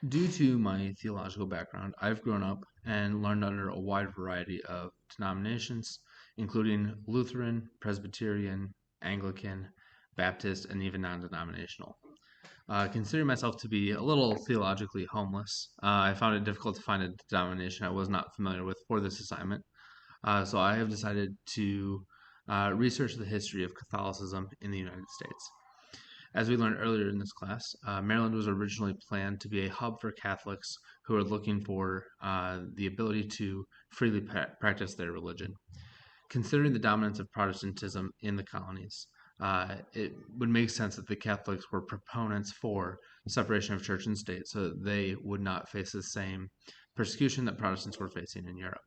Due to my theological background, I've grown up and learned under a wide variety of denominations, including Lutheran, Presbyterian, Anglican, Baptist, and even non denominational. Considering myself to be a little theologically homeless, I found it difficult to find a denomination I was not familiar with for this assignment. So I have decided to research the history of Catholicism in the United States. As we learned earlier in this class, Maryland was originally planned to be a hub for Catholics who are looking for the ability to freely practice their religion. Considering the dominance of Protestantism in the colonies, it would make sense that the Catholics were proponents for separation of church and state so that they would not face the same persecution that Protestants were facing in Europe.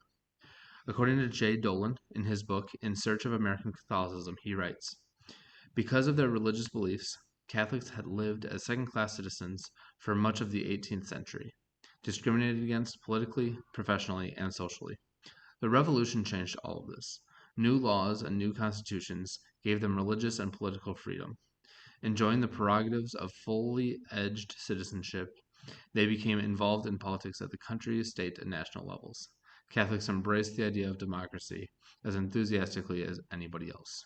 According to Jay Dolan, in his book In Search of American Catholicism, he writes, because of their religious beliefs, Catholics had lived as second class citizens for much of the 18th century, discriminated against politically, professionally, and socially. The Revolution changed all of this. New laws and new constitutions gave them religious and political freedom. Enjoying the prerogatives of fully edged citizenship, they became involved in politics at the country, state, and national levels. Catholics embraced the idea of democracy as enthusiastically as anybody else.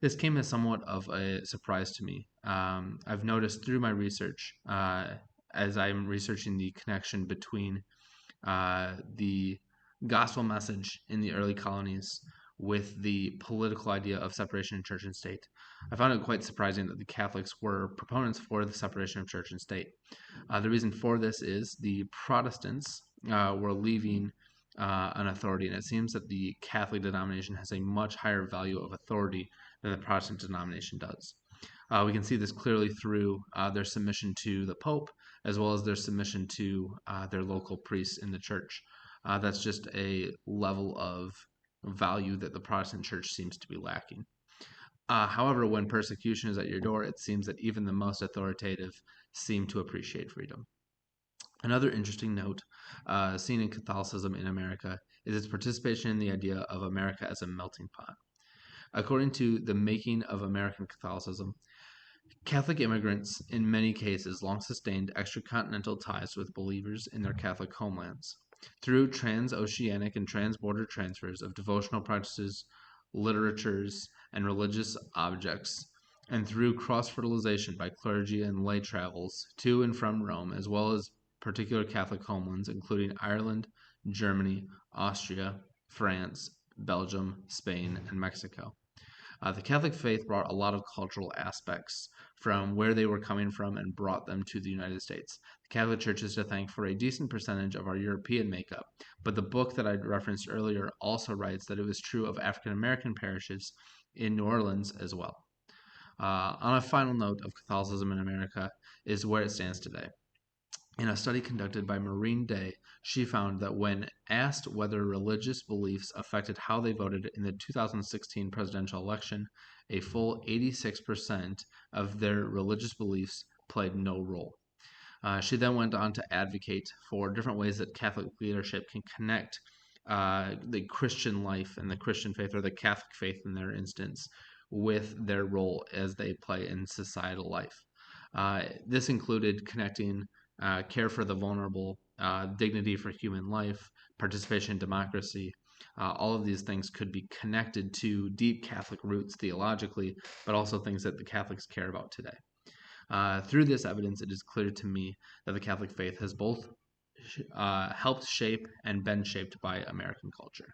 This came as somewhat of a surprise to me. I've noticed through my research, as I'm researching the connection between the gospel message in the early colonies with the political idea of separation of church and state. I found it quite surprising that the Catholics were proponents for the separation of church and state. The reason for this is the Protestants were leaving an authority, and it seems that the Catholic denomination has a much higher value of authority than the Protestant denomination does. We can see this clearly through their submission to the Pope, as well as their submission to their local priests in the church. That's just a level of value that the Protestant church seems to be lacking. However, when persecution is at your door, it seems that even the most authoritative seem to appreciate freedom. Another interesting note seen in Catholicism in America is its participation in the idea of America as a melting pot. According to The Making of American Catholicism, Catholic immigrants in many cases long sustained extracontinental ties with believers in their Catholic homelands. Through transoceanic and transborder transfers of devotional practices, literatures, and religious objects, and through cross fertilization by clergy and lay travels to and from Rome, as well as particular Catholic homelands, including Ireland, Germany, Austria, France, Belgium, Spain, and Mexico. The Catholic faith brought a lot of cultural aspects from where they were coming from and brought them to the United States. The Catholic Church is to thank for a decent percentage of our European makeup, but the book that I referenced earlier also writes that it was true of African American parishes in New Orleans as well. On a final note of Catholicism in America is where it stands today. In a study conducted by Maureen Day, she found that when asked whether religious beliefs affected how they voted in the 2016 presidential election, a full 86% of their religious beliefs played no role. She then went on to advocate for different ways that Catholic leadership can connect the Christian life and the Christian faith, or the Catholic faith in their instance, with their role as they play in societal life. This included connecting care for the vulnerable, dignity for human life, participation in democracy. All of these things could be connected to deep Catholic roots theologically, but also things that the Catholics care about today. Through this evidence, it is clear to me that the Catholic faith has both helped shape and been shaped by American culture.